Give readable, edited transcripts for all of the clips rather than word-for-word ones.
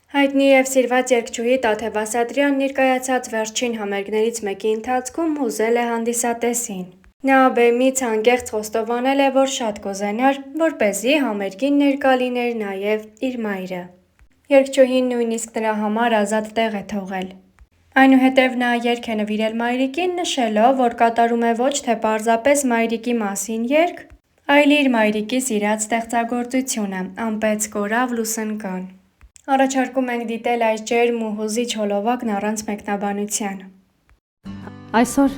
Հայտնի և սիրված երգչուհի Տաթև Ասատրյանն ներկայացած վերջին համերգներից մեկի ընթացքում հուզել է հանդիսատեսին։ Նա բեմից անկեղծ խոստովանել է, որ շատ կուզենար, որպեսզի համերգին ներկա լիներ նաև իր մայրը։ Երգչուհին նույնիսկ նրա համար ազատ տեղ է թողել։ Այնուհետև նա երգ է նվիրել մայրիկին, նշելով, որ կատարում է ոչ թե պարզապես մայրիկի մասին երգ, այլ իր մայրիկի սիրած ստեղծագործությունը՝ «Անպեց կորավ լուսնկան»։ Առաջարկում ենք դիտել այս ջերմ ու հուզիչ հոլովակն առանց մեկնաբանության։ Այսօր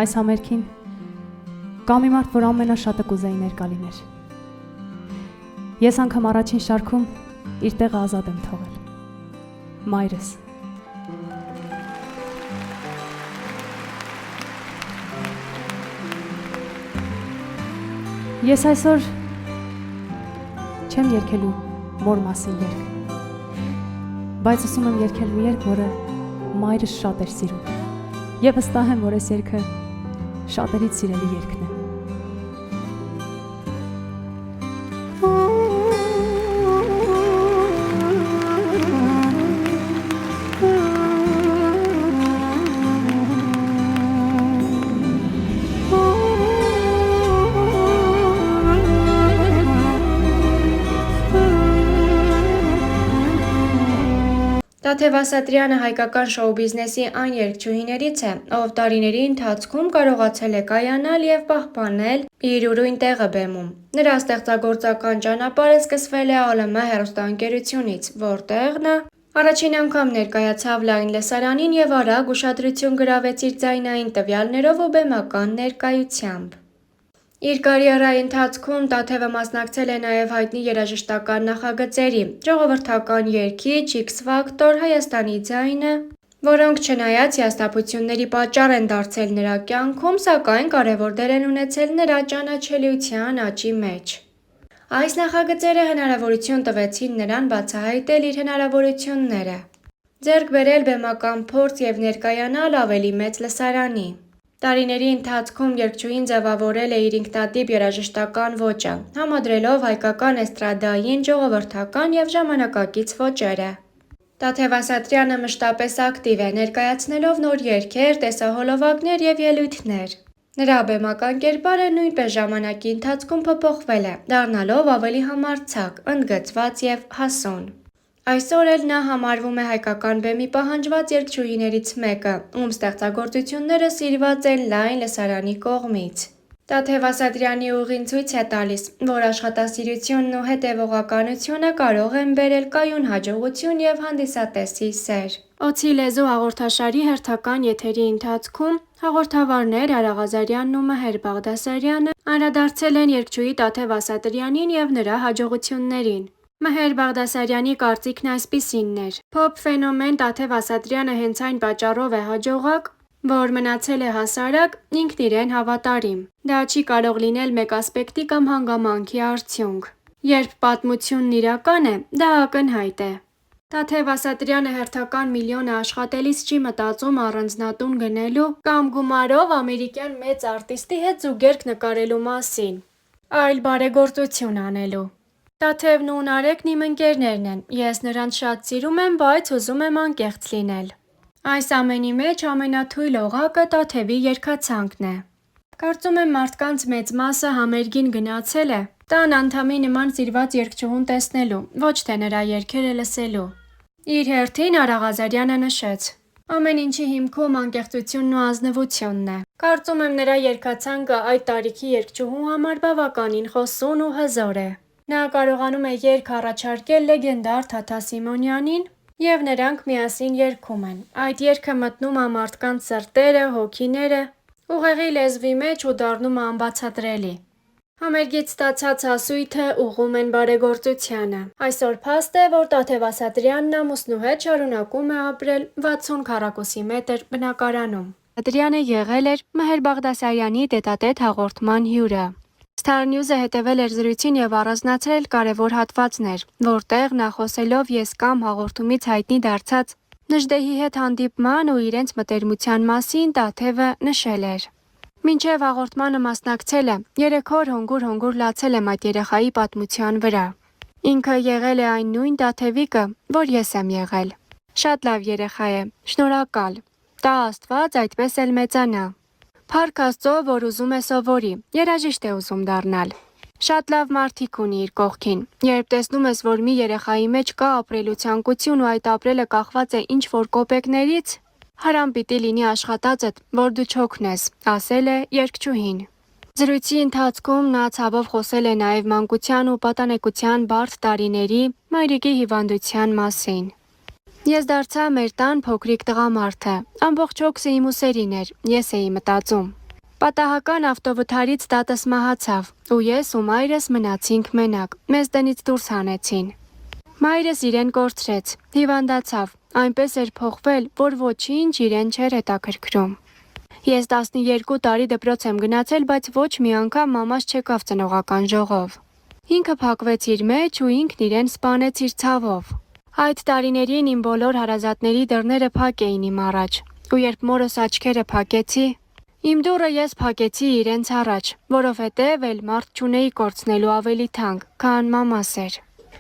այս համերգին կա մի մարդ, որ ամենաշատը կուզեի ներկա լիներ։ Ես անգամ առաջին շարքում իր տեղը ազատ եմ թողել։ Մայրս։ Ես այսօր չեմ երգելու մոր մասին երգ, բայց ուսում եմ երգել մի երգ, որը մայրս շատ էր սիրում, և վստահ եմ, որ այս երգը շատերից սիրելի երգն է։ Տաթև Ասատրյանը հայկական շոու բիզնեսի այն երգչուհիներից է, ով տարիների ընթացքում կարողացել է կայանալ և պահպանել իր ուրույն տեղը բեմում։ Նրա ստեղծագործական ճանապարհը սկսվել է ԱԼՄ հեռուստաընկերությունից, որտեղ նա առաջին անգամ ներկայացավ լայն լսարանին և արագ ուշադրություն գրավեց իր ձայնային տվյալներով ու բեմական ներկայությամբ։ Իր կարիերայի ընթացքում Տաթևը մասնակցել է նաև հայտնի երաժշտական նախագծերի՝ «Ժողովրդական երգիչ», «X Factor», «Հայաստանի ձայնը», որոնք չնայած հիասթափությունների պատճառ են դարձել նրա կյանքում, սակայն կարևոր դեր են ունեցել նրա ճանաչելիության աճի մեջ։ Այս նախագծերը հնարավորություն տվեցին նրան բացահայտել իր հնարավորությունները, ձեռք բերել բեմական փորձ և ներկայանալ ավելի մեծ լսարանի։ Տարիների ընթացքում երգչուհին ձևավորել է իր ինքնատիպ երաժշտական ոճը, համադրելով հայկական էստրադային, ժողովրդական և ժամանակակից ոճերը։ Տաթև Ասատրյանը մշտապես ակտիվ է, ներկայացնելով նոր երգեր, տեսահոլովակներ և ելույթներ։ Նրա բեմական կերպարը նույնպես ժամանակի ընթացքում փոփոխվել է, դառնալով ավելի համարձակ, ընդգծված և հասուն։ Այսօր էլ նա համարվում է հայկական բեմի պահանջված երգչուհիներից մեկը, ում ստեղծագործությունները սիրված են լայն լսարանի կողմից։ Տաթև Ասատրյանի ուղին ցույց է տալիս, որ աշխատասիրությունն ու հետևողականությունը կարող են բերել կայուն հաջողություն և հանդիսատեսի սեր։ «Օձի լեզու» հաղորդաշարի հերթական եթերի ընթացքում հաղորդավարներ Արա Ղազարյանն ու Մհեր Բաղդասարյանը անդրադարձել են երգչուհի Տաթև Ասատրյանին և նրա հաջողություններին։ Մհեր Բաղդասարյանի կարծիքն այսպիսինն էր. «Փոփ ֆենոմեն Տաթև Ասատրյանը հենց այն պատճառով է հաջողակ, որ մնացել է հասարակ, ինքն իրեն հավատարիմ։ Դա չի կարող լինել մեկ ասպեկտի կամ հանգամանքի արդյունք։ Երբ պատմությունն իրական է, դա ակնհայտ է։ Տաթև Ասատրյանը հերթական միլիոնը աշխատելիս չի մտածում առանձնատուն գնելու կամ գումարով ամերիկյան մեծ արտիստի հետ զուգերգ նկարելու մասին, այլ բարեգործություն անելու։ Տաթևն ու Նարեկն իմ ընկերներն են, ես նրանց շատ սիրում եմ, բայց ուզում եմ անկեղծ լինել։ Այս ամենի մեջ ամենաթույլ օղակը Տաթևի երգացանկն է։ Կարծում եմ մարդկանց մեծ մասը համերգին գնացել է տան անդամի նման սիրված երգչուհուն տեսնելու, ոչ թե նրա երգերը լսելու։ Իր հերթին Արա Ղազարյանը նշեց. «Ամեն ինչի հիմքում անկեղծությունն ու ազնվությունն է։ Կարծում եմ նրա երգացանկը այդ տարիքի երգչուհու համար բավականին խոսուն ու հզոր է։ Նա կարողանում է երգ առաջարկել լեգենդար Թաթա Սիմոնյանին, և նրանք միասին երգում են։ Այդ երգը մտնում ա մարդկանց սրտերը, հոգիները, ուղեղի լեզվի մեջ ու դառնում ա անբացատրելի։ Համերգից ստացած հասույթը ուղղում են բարեգործությանը։ Այսօր փաստ է, որ Տաթև Ասատրյանն ամուսնու հետ շարունակում է ապրել 60 քառակուսի մետր բնակարանում»։ Ասատրյանը եղել էր Մհեր Բաղդասարյանի տետատետ հաղորդման հյուրը։ Star News-ը հետևել էր զրույցին և առանձնացրել կարևոր հատվածներ, որտեղ նա խոսելով «Ես կամ» հաղորդումից հայտնի դարձած Նժդեհի հետ հանդիպման ու իրենց մտերմության մասին Տաթևը նշել էր. «Մինչև հաղորդմանը մասնակցելը 3 օր հոնգուր լացել եմ այդ երեխայի պատմության վրա։ Ինքը եղել է այն նույն Տաթևիկը, որ ես եմ եղել։ Շատ լավ երեխա է, շնորհակալ։ Տա Աստված այդպես էլ մեծանա։ Փառք Աստծո, որ ուզում է սովորի, երաժիշտ է ուզում դառնալ։ Շատ լավ մարդիկ ունի իր կողքին։ Երբ տեսնում ես, որ մի երեխայի մեջ կա ապրելու ցանկություն ու այդ ապրելը կախված է ինչ-որ կոպեկներից, հարամ պիտի լինի աշխատածդ, որ դու չօգնես, ասել է երգչուհին։ Զրույցի ընթացքում նա ցավով խոսել է նաև մանկության ու պատանեկության բարդ տարիների մայրիկի հիվանդության մասին։ Ես դարձա մեր տան փոքրիկ տղամարդը, ամբողջ հոգսը իմ ուսերին էր, ես էի մտածում։ Պատահական ավտովթարից տատս մահացավ, ու ես ու մայրս մնացինք մենակ, մեզ տնից դուրս հանեցին։ Մայրս իրեն կորցրեց, հիվանդացավ, այնպես էր փոխվել, որ ոչինչ իրեն չէր հետաքրքրում։ Ես 12 տարի դպրոց եմ գնացել, բայց ոչ մի անգամ մամաս չեկավ ծնողական ժողով։ Ինքը փակվեց իր մեջ ու ինքն իրեն սպանեց իր ցավով։ Այդ տարիներին իմ բոլոր հարազատների դռները փակ էին իմ առաջ, ու երբ մորս աչքերը փակեցի, իմ դուռը ես փակեցի իրենց առաջ, որովհետև էլ մարդ չունեի կորցնելու ավելի թանկ, քան մամաս էր։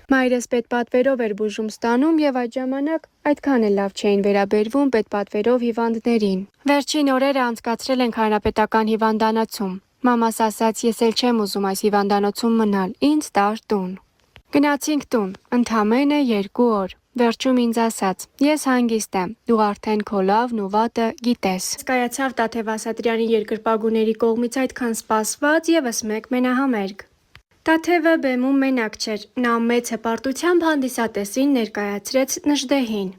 Մայրս պետպատվերով էր բուժում ստանում եւ այդ ժամանակ այդքան էլ լավ չէին վերաբերվում պետպատվերով հիվանդներին։ Վերջին օրերը անցկացրել ենք հանրապետական հիվանդանոցում։ Մամաս ասաց, ես էլ չեմ ուզում այս հիվանդանոցում մնալ, ինձ տար տուն։ Գնացինք տուն, ընդամենը 2 օր։ Վերջում ինձ ասաց, ես հանգիստ եմ, դու արդեն քո լավն ու վատը գիտես։ Կայացավ Տաթև Ասատրյանի երկրպագուների կողմից այդքան սպասված եւս մեկ մենահամերգ։ Տաթևը բեմում մենակ չէր, նա մեծ հպարտությամբ հանդիսատեսին ներկայացրեց Նժդեհին։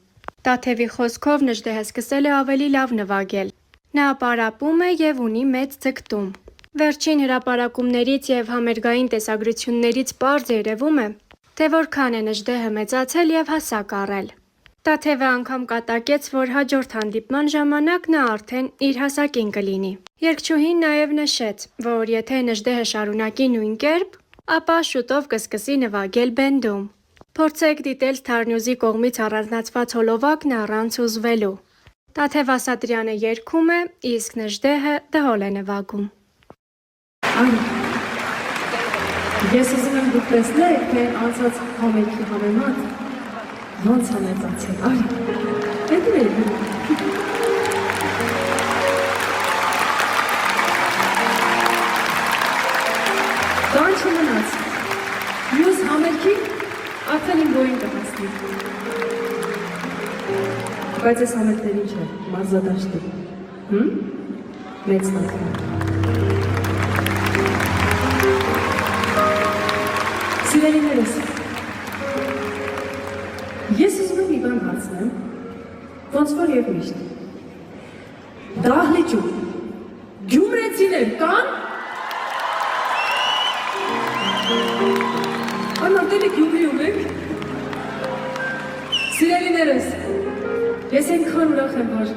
Տաթևի խոսքով Նժդեհը սկսել է ավելի լավ նվագել։ Նա պարապում է եւ ունի մեծ ձգտում։ Վերջին հրապարակումներից եւ համերգային տեսագրություններից պարզ երևում է, թե որքան է Նժդեհը մեծացել եւ հասակ առել։ Տաթևը անգամ կատակեց, որ հաջորդ հանդիպման ժամանակ նա արդեն իր հասակին կլինի։ Երգչուհին նաեւ նշեց, որ եթե Նժդեհը շարունակի նույն կերպ, ապա շուտով կսկսի նվագել բենդում։ Փորձեք դիտել Star-News-ի կողմից առանձնացված հոլովակն առանց հուզվելու։ Տաթև Ասատրյանը երգում է, իսկ Նժդեհը դհոլ է նվագում։ Ես ուզում եմ դուք տեսնեք, թե անցած համերգի համեմատ ոնց է մեծացել։ Հետո Բան չմնաց, մյուս համերգի արդեն իմ բոյին կհասնի։ Բայց ես համերգների չէ, մարզադաշտի։ Մեծ նախան։ Սիրելիներս, ես ուզում եմ մի բան հարցնեմ, ոնց որ եւ միշտ։ Դահլիճում գյումրեցիներ կան։ Անարտել եք Գյումրիում եք։ Սիրելիներս, ես այնքան ուրախ եմ, որ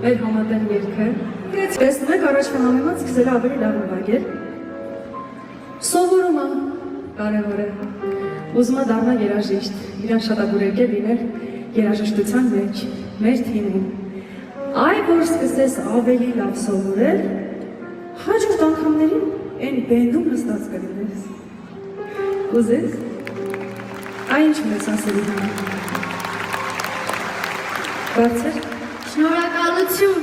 մեր համատեղ երգը տեսնում եք առաջվա համեմատ սկսել ավելի լավ նվագել։ Սովորումը կարևոր է։ Ուզում է դառնա երաժիշտ, իրան շատագուրերգ է լինել երաժշտության մեջ, մեր թիմում։ Այ որ սկսես ավելի լավ սովորել, հաջորդ անգամներին այն բենդում նստած կլինես։ Կուզես։ Այն ինչ մեզ ասելի համար։ Բարձր։ Շնորհակալություն։